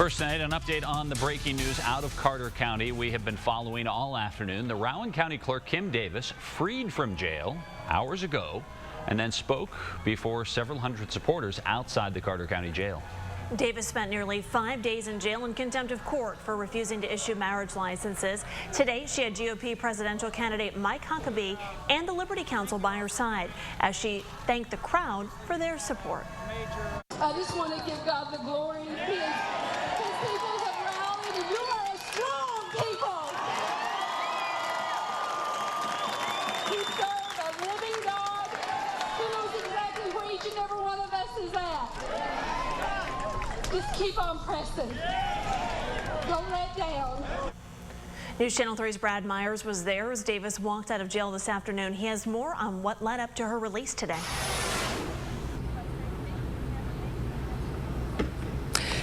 First tonight, an update on the breaking news out of Carter County. We have been following all afternoon. The Rowan County Clerk Kim Davis freed from jail hours ago and then spoke before several hundred supporters outside the Carter County Jail. Davis spent nearly 5 days in jail in contempt of court for refusing to issue marriage licenses. Today, she had GOP presidential candidate Mike Huckabee and the Liberty Counsel by her side as she thanked the crowd for their support. I just want to give God the glory. His people have rallied, and you are a strong people. We serve a living God who knows exactly where each and every one of us is at. Just keep on pressing. Don't let down. News Channel 3's Brad Myers was there as Davis walked out of jail this afternoon. He has more on what led up to her release today.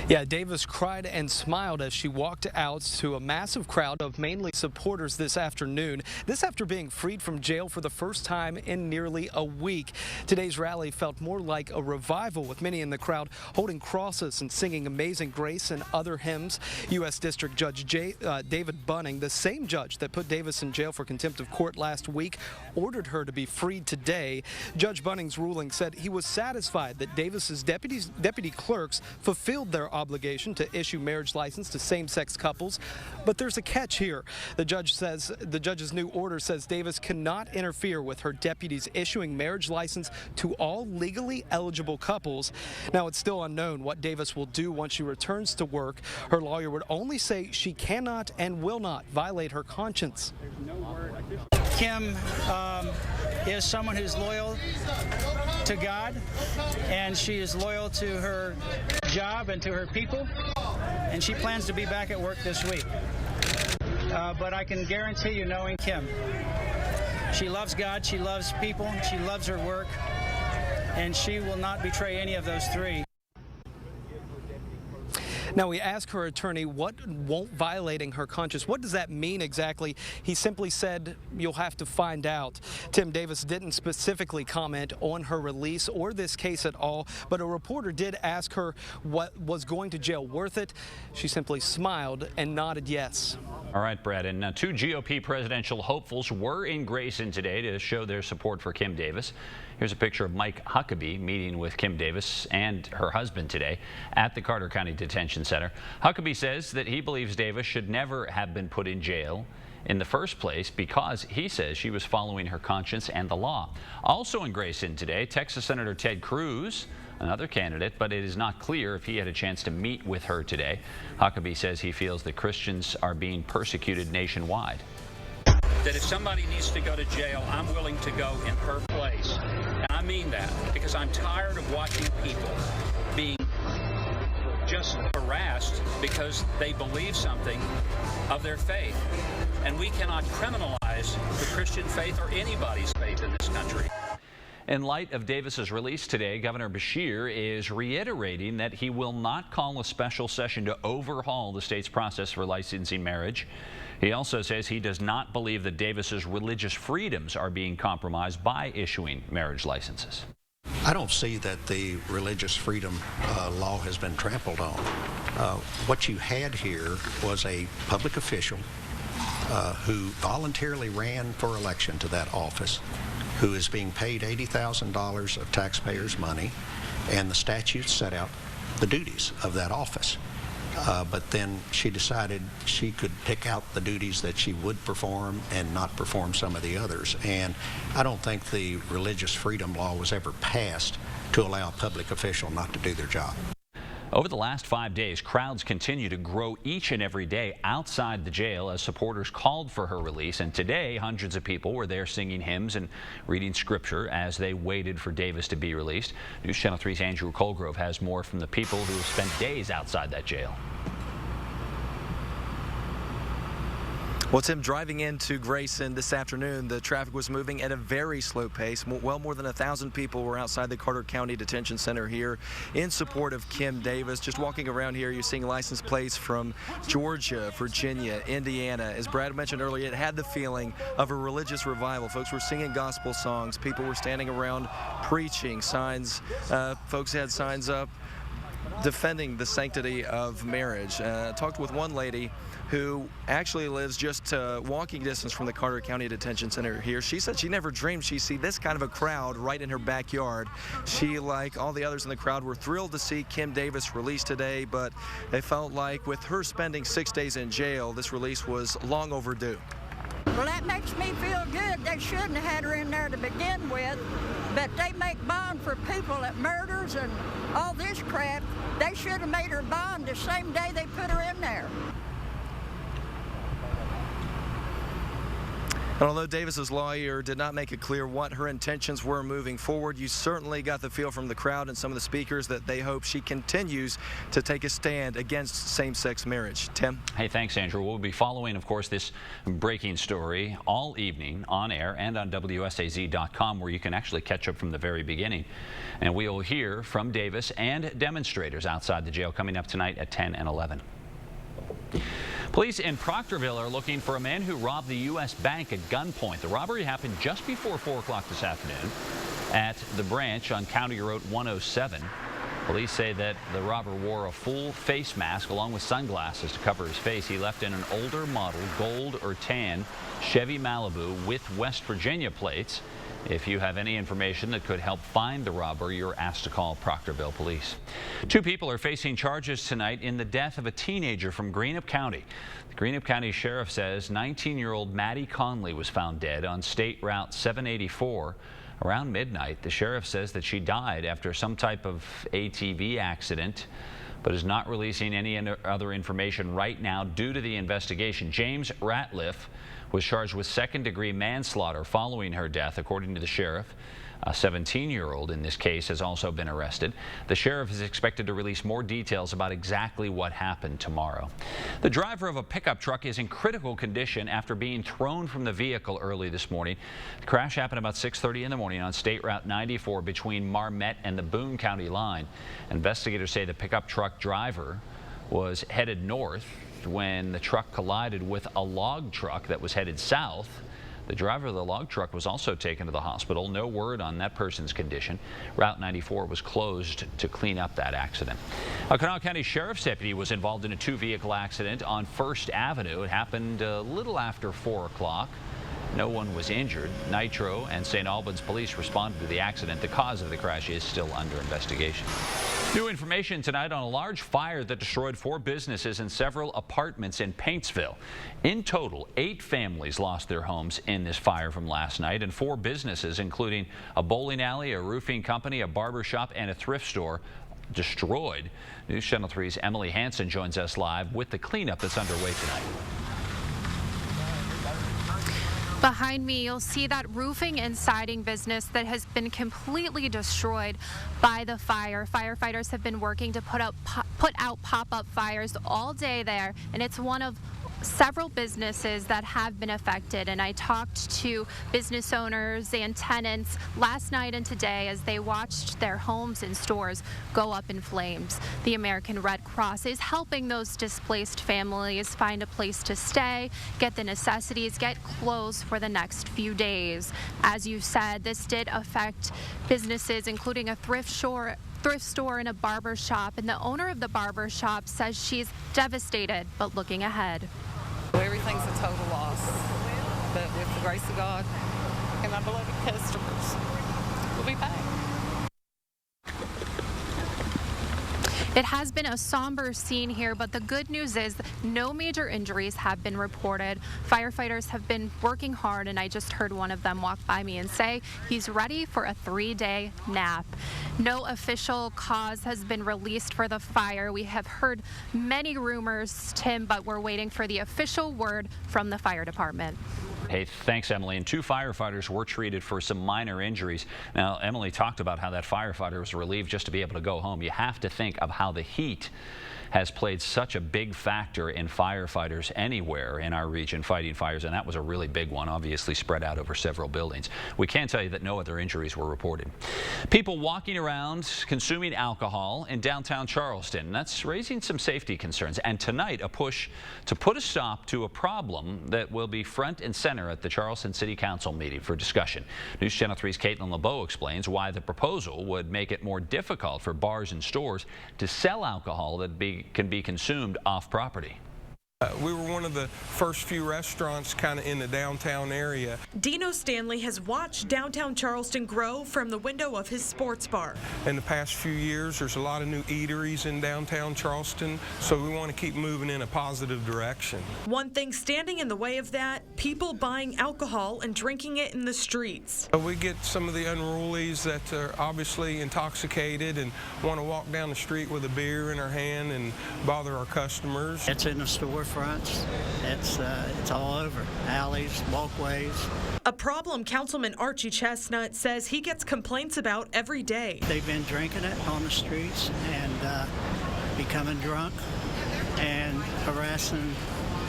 Yeah, Davis cried and smiled as she walked out to a massive crowd of mainly supporters this afternoon. This after being freed from jail for the first time in nearly a week. Today's rally felt more like a revival, with many in the crowd holding crosses and singing Amazing Grace and other hymns. U.S. District Judge David Bunning, the same judge that put Davis in jail for contempt of court last week, ordered her to be freed today. Judge Bunning's ruling said he was satisfied that Davis's deputy clerks fulfilled their obligation to issue marriage license to same-sex couples, but there's a catch here. The judge's new order says Davis cannot interfere with her deputies issuing marriage license to all legally eligible couples. Now, it's still unknown what Davis will do once she returns to work. Her lawyer would only say she cannot and will not violate her conscience. Kim is someone who's loyal to God, and she is loyal to her job and to her people, and she plans to be back at work this week. But I can guarantee you, knowing Kim, she loves God, she loves people, she loves her work, and she will not betray any of those three. Now, we asked her attorney what won't violating her conscience. What does that mean exactly? He simply said, you'll have to find out. Tim Davis didn't specifically comment on her release or this case at all, but a reporter did ask her what was going to jail worth it. She simply smiled and nodded yes. All right, Brad, and two GOP presidential hopefuls were in Grayson today to show their support for Kim Davis. Here's a picture of Mike Huckabee meeting with Kim Davis and her husband today at the Carter County Detention Center. Huckabee says that he believes Davis should never have been put in jail in the first place because he says she was following her conscience and the law. Also in Grayson today, Texas Senator Ted Cruz, another candidate, but it is not clear if he had a chance to meet with her today. Huckabee says he feels that Christians are being persecuted nationwide. That if somebody needs to go to jail, I'm willing to go in her place. And I mean that because I'm tired of watching people being just harassed because they believe something of their faith. And we cannot criminalize the Christian faith or anybody's faith in this country. In light of Davis's release today, Governor Beshear is reiterating that he will not call a special session to overhaul the state's process for licensing marriage. He also says he does not believe that Davis's religious freedoms are being compromised by issuing marriage licenses. I don't see that the religious freedom law has been trampled on. What you had here was a public official who voluntarily ran for election to that office, who is being paid $80,000 of taxpayers' money, and the statute set out the duties of that office. But then she decided she could pick out the duties that she would perform and not perform some of the others. And I don't think the religious freedom law was ever passed to allow a public official not to do their job. Over the last 5 days, crowds continue to grow each and every day outside the jail as supporters called for her release. And today, hundreds of people were there singing hymns and reading scripture as they waited for Davis to be released. News Channel 3's Andrew Colgrove has more from the people who have spent days outside that jail. Well, Tim, driving into Grayson this afternoon, the traffic was moving at a very slow pace. Well, more than 1,000 people were outside the Carter County Detention Center here in support of Kim Davis. Just walking around here, you're seeing license plates from Georgia, Virginia, Indiana. As Brad mentioned earlier, it had the feeling of a religious revival. Folks were singing gospel songs. People were standing around preaching. Signs, folks had signs up defending the sanctity of marriage. I talked with one lady who actually lives just walking distance from the Carter County Detention Center here. She said she never dreamed she'd see this kind of a crowd right in her backyard. She, like all the others in the crowd, were thrilled to see Kim Davis released today, but they felt like with her spending 6 days in jail, this release was long overdue. Well, that makes me feel good. They shouldn't have had her in there to begin with, but they make bond for people that murders and all this crap. They should have made her bond the same day they put her in there. And although Davis's lawyer did not make it clear what her intentions were moving forward, you certainly got the feel from the crowd and some of the speakers that they hope she continues to take a stand against same-sex marriage. Tim? Hey, thanks, Andrew. We'll be following, of course, this breaking story all evening on air and on WSAZ.com, where you can actually catch up from the very beginning. And we'll hear from Davis and demonstrators outside the jail coming up tonight at 10 and 11. Police in Proctorville are looking for a man who robbed the U.S. Bank at gunpoint. The robbery happened just before 4 o'clock this afternoon at the branch on County Road 107. Police say that the robber wore a full face mask along with sunglasses to cover his face. He left in an older model gold or tan Chevy Malibu with West Virginia plates. If you have any information that could help find the robber, you're asked to call Proctorville Police. 2 people are facing charges tonight in the death of a teenager from Greenup County. The Greenup County Sheriff says 19-year-old Maddie Conley was found dead on State Route 784 around midnight. The sheriff says that she died after some type of ATV accident, but is not releasing any other information right now due to the investigation. James Ratliff was charged with second-degree manslaughter following her death, according to the sheriff. A 17-year-old in this case has also been arrested. The sheriff is expected to release more details about exactly what happened tomorrow. The driver of a pickup truck is in critical condition after being thrown from the vehicle early this morning. The crash happened about 6:30 in the morning on State Route 94 between Marmet and the Boone County line. Investigators say the pickup truck driver was headed north when the truck collided with a log truck that was headed south. The driver of the log truck was also taken to the hospital. No word on that person's condition. Route 94 was closed to clean up that accident. A Kanawha County Sheriff's deputy was involved in a 2-vehicle accident on First Avenue. It happened a little after 4 o'clock. No one was injured. Nitro and St. Albans police responded to the accident. The cause of the crash is still under investigation. New information tonight on a large fire that destroyed 4 businesses and several apartments in Paintsville. In total, 8 families lost their homes in this fire from last night, and 4 businesses, including a bowling alley, a roofing company, a barber shop, and a thrift store, destroyed. News Channel 3's Emily Hansen joins us live with the cleanup that's underway tonight. Behind me, you'll see that roofing and siding business that has been completely destroyed by the fire. Firefighters have been working to put out pop-up fires all day there, and it's one of several businesses that have been affected. And I talked to business owners and tenants last night and today as they watched their homes and stores go up in flames. The American Red Cross is helping those displaced families find a place to stay, get the necessities, get clothes for the next few days. As you said, this did affect businesses, including a thrift store and a barber shop, and the owner of the barber shop says she's devastated but looking ahead. Everything's a total loss, but with the grace of God and my beloved customers, we'll be back. It has been a somber scene here, but the good news is no major injuries have been reported. Firefighters have been working hard, and I just heard one of them walk by me and say he's ready for a 3-day nap. No official cause has been released for the fire. We have heard many rumors, Tim, but we're waiting for the official word from the fire department. Hey, thanks, Emily. And 2 firefighters were treated for some minor injuries. Now, Emily talked about how that firefighter was relieved just to be able to go home. You have to think of how the heat has played such a big factor in firefighters anywhere in our region fighting fires, and that was a really big one, obviously spread out over several buildings. We can tell you that no other injuries were reported. People walking around consuming alcohol in downtown Charleston, that's raising some safety concerns. And tonight, a push to put a stop to a problem that will be front and center at the Charleston City Council meeting for discussion. News Channel 3's Caitlin LeBeau explains why the proposal would make it more difficult for bars and stores to sell alcohol that can be consumed off property. We were one of the first few restaurants kind of in the downtown area. Dino Stanley has watched downtown Charleston grow from the window of his sports bar. In the past few years, there's a lot of new eateries in downtown Charleston, so we want to keep moving in a positive direction. One thing standing in the way of that, people buying alcohol and drinking it in the streets. We get some of the unrulies that are obviously intoxicated and want to walk down the street with a beer in their hand and bother our customers. It's in the store fronts. It's all over. Alleys, walkways. A problem Councilman Archie Chestnut says he gets complaints about every day. They've been drinking it on the streets and becoming drunk and harassing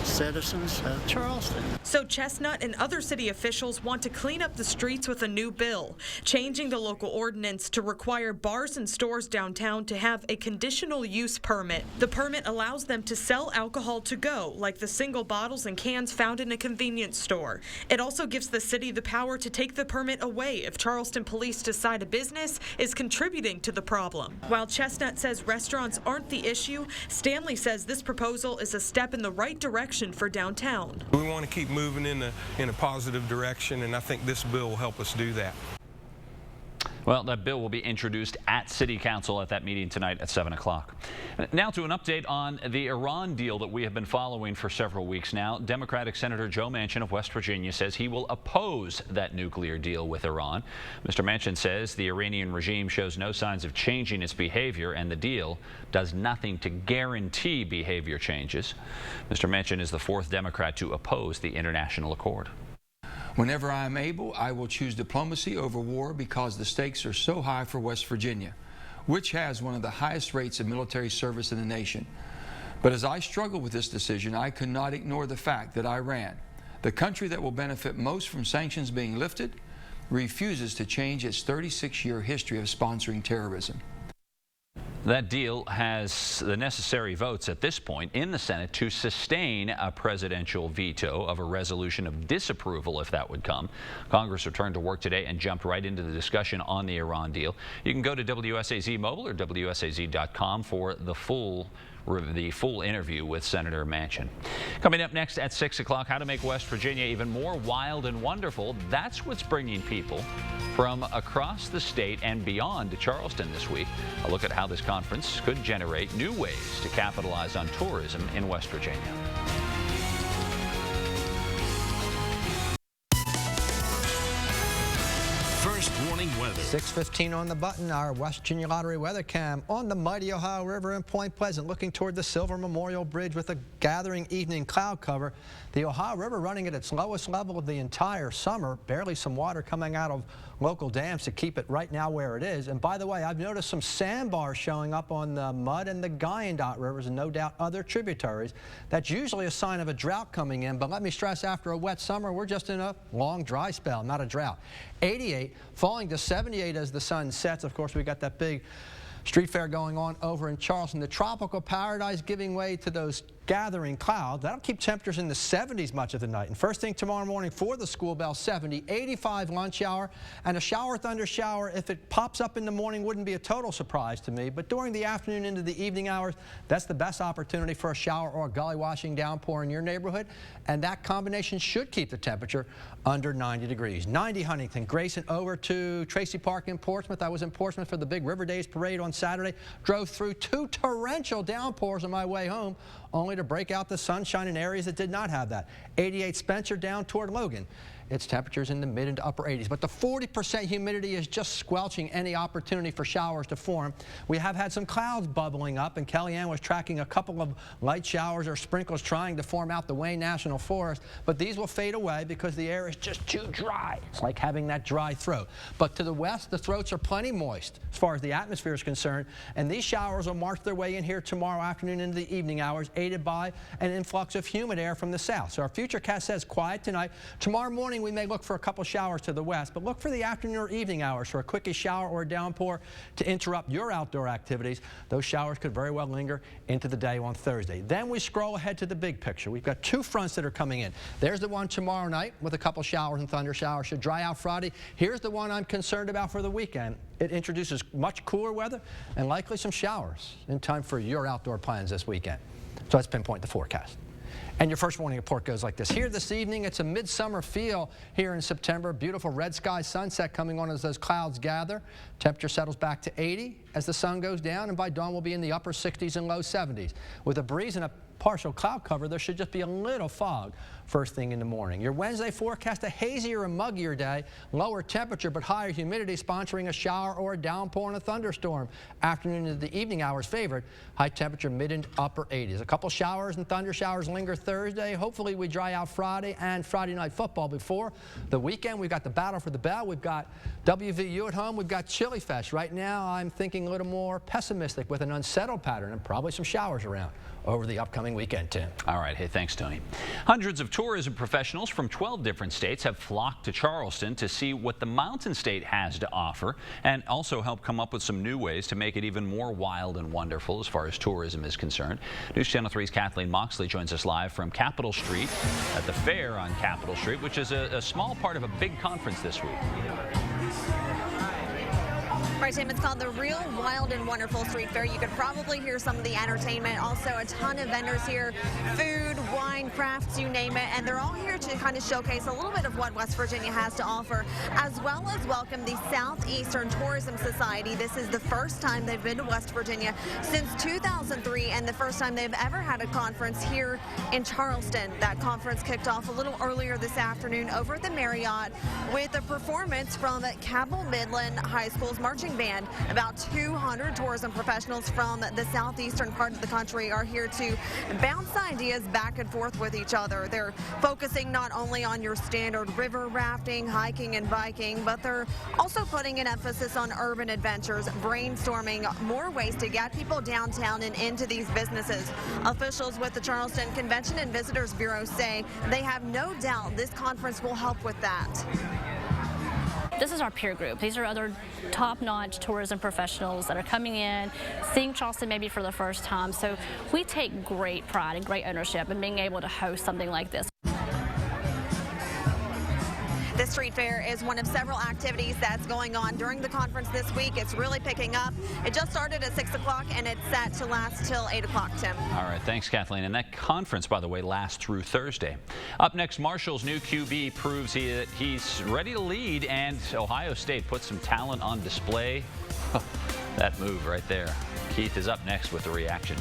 citizens of Charleston. So Chestnut and other city officials want to clean up the streets with a new bill, changing the local ordinance to require bars and stores downtown to have a conditional use permit. The permit allows them to sell alcohol to go, like the single bottles and cans found in a convenience store. It also gives the city the power to take the permit away if Charleston police decide a business is contributing to the problem. While Chestnut says restaurants aren't the issue, Stanley says this proposal is a step in the right direction for downtown. We want to keep moving in a positive direction, and I think this bill will help us do that. Well, that bill will be introduced at City Council at that meeting tonight at 7 o'clock. Now to an update on the Iran deal that we have been following for several weeks now. Democratic Senator Joe Manchin of West Virginia says he will oppose that nuclear deal with Iran. Mr. Manchin says the Iranian regime shows no signs of changing its behavior, and the deal does nothing to guarantee behavior changes. Mr. Manchin is the fourth Democrat to oppose the international accord. Whenever I am able, I will choose diplomacy over war because the stakes are so high for West Virginia, which has one of the highest rates of military service in the nation. But as I struggle with this decision, I could not ignore the fact that Iran, the country that will benefit most from sanctions being lifted, refuses to change its 36-year history of sponsoring terrorism. That deal has the necessary votes at this point in the Senate to sustain a presidential veto of a resolution of disapproval if that would come. Congress returned to work today and jumped right into the discussion on the Iran deal. You can go to WSAZ Mobile or WSAZ.com for the full interview with Senator Manchin. Coming up next at 6 o'clock, how to make West Virginia even more wild and wonderful. That's what's bringing people from across the state and beyond to Charleston this week. A look at how this conference could generate new ways to capitalize on tourism in West Virginia. First warning weather. 6:15 on the button. Our West Virginia Lottery weather cam on the mighty Ohio River in Point Pleasant, looking toward the Silver Memorial Bridge with a gathering evening cloud cover. The Ohio River running at its lowest level of the entire summer. Barely some water coming out of local dams to keep it right now where it is. And by the way, I've noticed some sandbars showing up on the Mud and the Guyandotte rivers, and no doubt other tributaries. That's usually a sign of a drought coming in, but let me stress, after a wet summer, we're just in a long dry spell, not a drought. 88 falling to 78 as the sun sets. Of course, we got that big street fair going on over in Charleston. The tropical paradise giving way to those gathering clouds. That'll keep temperatures in the 70s much of the night. And first thing tomorrow morning for the school bell, 70, 85 lunch hour, and a shower, thunder shower, if it pops up in the morning, wouldn't be a total surprise to me. But during the afternoon into the evening hours, that's the best opportunity for a shower or a gully washing downpour in your neighborhood. And that combination should keep the temperature under 90 degrees. 90 Huntington, Grayson over to Tracy Park in Portsmouth. I was in Portsmouth for the big River Days parade on Saturday. Drove through 2 torrential downpours on my way home, only to break out the sunshine in areas that did not have that. 88 Spencer down toward Logan. It's temperatures in the mid and upper 80s. But the 40% humidity is just squelching any opportunity for showers to form. We have had some clouds bubbling up, and Kellyanne was tracking a couple of light showers or sprinkles trying to form out the Wayne National Forest. But these will fade away because the air is just too dry. It's like having that dry throat. But to the west, the throats are plenty moist as far as the atmosphere is concerned. And these showers will march their way in here tomorrow afternoon into the evening hours, aided by an influx of humid air from the south. So our futurecast says quiet tonight. Tomorrow morning, we may look for a couple showers to the west, but look for the afternoon or evening hours for a quickie shower or a downpour to interrupt your outdoor activities. Those showers could very well linger into the day on Thursday. Then we scroll ahead to the big picture. We've got two fronts that are coming in. There's the one tomorrow night with a couple showers and thunder showers. Should dry out Friday. Here's the one I'm concerned about for the weekend. It introduces much cooler weather and likely some showers in time for your outdoor plans this weekend. So let's pinpoint the forecast. And your first morning report goes like this. Here this evening, it's a midsummer feel here in September. Beautiful red sky sunset coming on as those clouds gather. Temperature settles back to 80 as the sun goes down, and by dawn we'll be in the upper 60s and low 70s. With a breeze and a partial cloud cover, there should just be a little fog first thing in the morning. Your Wednesday forecast, a hazier and muggier day, lower temperature but higher humidity, sponsoring a shower or a downpour and a thunderstorm. Afternoon into the evening hours favored, high temperature mid and upper 80s. A couple showers and thunder showers linger Thursday. Hopefully we dry out Friday and Friday night football before the weekend. We've got the battle for the bell. We've got WVU at home. We've got Chili Fest. Right now I'm thinking a little more pessimistic with an unsettled pattern and probably some showers around over the upcoming weekend, Tim. All right. Hey, thanks, Tony. Hundreds of tourism professionals from 12 different states have flocked to Charleston to see what the Mountain State has to offer and also help come up with some new ways to make it even more wild and wonderful as far as tourism is concerned. News Channel 3's Kathleen Moxley joins us live from Capitol Street at the fair on Capitol Street, which is a small part of a big conference this week. Right, Tim, it's called the Real Wild and Wonderful Street Fair. You could probably hear some of the entertainment. Also, a ton of vendors here, food, wine, crafts, you name it. And they're all here to kind of showcase a little bit of what West Virginia has to offer, as well as welcome the Southeastern Tourism Society. This is the first time they've been to West Virginia since 2003 and the first time they've ever had a conference here in Charleston. That conference kicked off a little earlier this afternoon over at the Marriott with a performance from Cabell Midland High School's marching band. About 200 tourism professionals from the southeastern part of the country are here to bounce ideas back and forth with each other. They're focusing not only on your standard river rafting, hiking, and biking, but they're also putting an emphasis on urban adventures, brainstorming more ways to get people downtown and into these businesses. Officials with the Charleston Convention and Visitors Bureau say they have no doubt this conference will help with that. This is our peer group. These are other top-notch tourism professionals that are coming in, seeing Charleston maybe for the first time. So we take great pride and great ownership in being able to host something like this. The street fair is one of several activities that's going on during the conference this week. It's really picking up. It just started at 6 o'clock and it's set to last till 8 o'clock, Tim. All right, thanks, Kathleen. And that conference, by the way, lasts through Thursday. Up next, Marshall's new QB proves he's ready to lead, and Ohio State puts some talent on display. That move right there. Keith is up next with the reaction.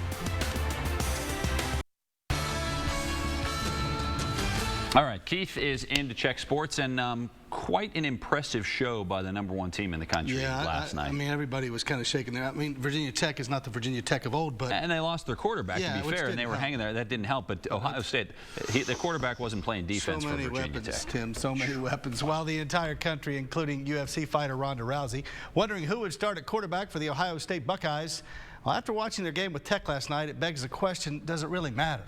All right, Keith is in to check sports, and quite an impressive show by the #1 team in the country last night. I mean, everybody was kind of shaking there. I mean, Virginia Tech is not the Virginia Tech of old, but... And they lost their quarterback, to be fair, and they were hanging there. That didn't help, but Ohio State, the quarterback wasn't playing defense for Virginia Tech. So many weapons, Tim, so many weapons. While the entire country, including UFC fighter Ronda Rousey, wondering who would start at quarterback for the Ohio State Buckeyes. Well, after watching their game with Tech last night, it begs the question, does it really matter?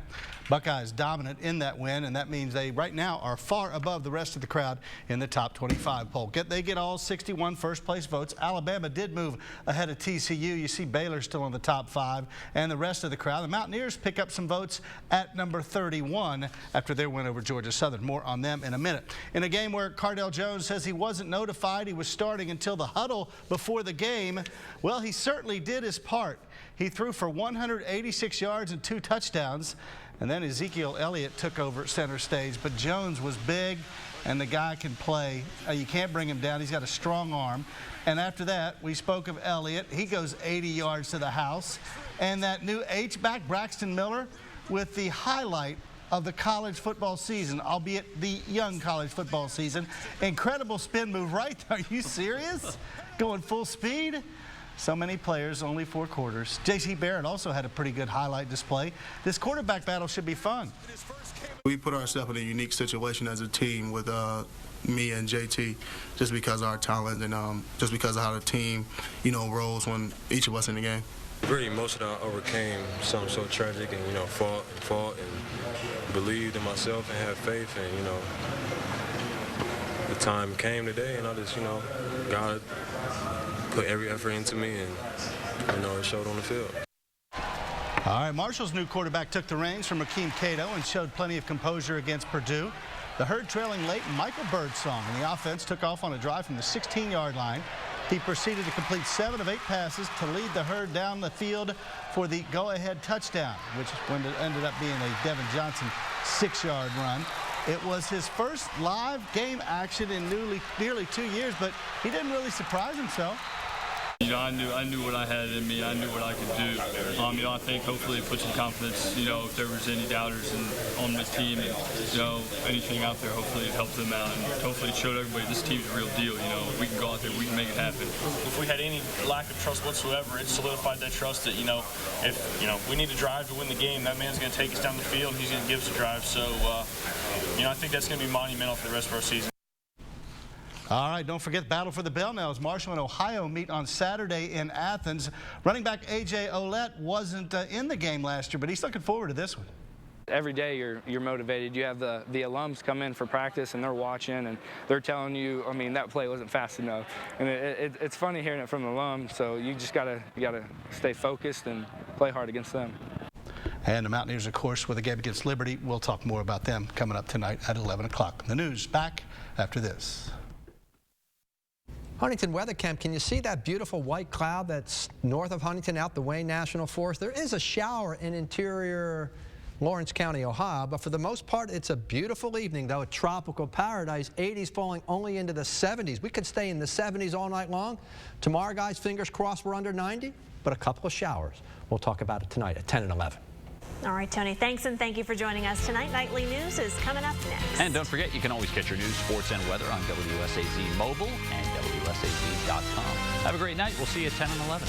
Buckeyes dominant in that win, and that means they right now are far above the rest of the crowd in the top 25 poll. They get all 61 first-place votes. Alabama did move ahead of TCU. You see Baylor still in the top 5, and the rest of the crowd. The Mountaineers pick up some votes at number 31 after their win over Georgia Southern. More on them in a minute. In a game where Cardale Jones says he wasn't notified he was starting until the huddle before the game, well, he certainly did his part. He threw for 186 yards and 2 touchdowns. And then Ezekiel Elliott took over center stage. But Jones was big, and the guy can play. You can't bring him down. He's got a strong arm. And after that, we spoke of Elliott. He goes 80 yards to the house. And that new H-back, Braxton Miller, with the highlight of the college football season, albeit the young college football season. Incredible spin move right there. Are you serious? Going full speed? So many players, only 4 quarters. J.C. Barrett also had a pretty good highlight display. This quarterback battle should be fun. We put ourselves in a unique situation as a team with me and JT, just because of our talent and just because of how the team, rolls when each of us in the game. Pretty emotional. I overcame something so tragic and, fought and believed in myself and had faith and, the time came today and I just, God put every effort into me and, it showed on the field. All right, Marshall's new quarterback took the reins from Akeem Cato and showed plenty of composure against Purdue. The Herd trailing late, Michael Birdsong, and the offense took off on a drive from the 16-yard line. He proceeded to complete 7 of 8 passes to lead the Herd down the field for the go-ahead touchdown, which ended up being a Devin Johnson 6-yard run. It was his first live game action in nearly 2 years, but he didn't really surprise himself. I knew what I had in me. I knew what I could do. I think hopefully it put some confidence, if there was any doubters on the team, and, anything out there, hopefully it helped them out. And hopefully it showed everybody this team's a real deal. We can go out there, we can make it happen. If we had any lack of trust whatsoever, it solidified that trust that, if, we need to drive to win the game, that man's going to take us down the field. He's going to give us a drive. So, I think that's going to be monumental for the rest of our season. All right, don't forget Battle for the Bell now as Marshall and Ohio meet on Saturday in Athens. Running back A.J. Olette wasn't in the game last year, but he's looking forward to this one. Every day you're motivated. You have the alums come in for practice and they're watching and they're telling you, that play wasn't fast enough. And it's funny hearing it from the alums, so you just gotta stay focused and play hard against them. And the Mountaineers, of course, with a game against Liberty. We'll talk more about them coming up tonight at 11 o'clock. The news back after this. Huntington Weather Cam, can you see that beautiful white cloud that's north of Huntington out the Wayne National Forest? There is a shower in interior Lawrence County, Ohio, but for the most part, it's a beautiful evening, though, a tropical paradise. 80s falling only into the 70s. We could stay in the 70s all night long. Tomorrow, guys, fingers crossed we're under 90, but a couple of showers. We'll talk about it tonight at 10 and 11. All right, Tony, thanks, and thank you for joining us tonight. Nightly News is coming up next. And don't forget, you can always catch your news, sports, and weather on WSAZ Mobile and WSAZ.com. Have a great night. We'll see you at 10 and 11.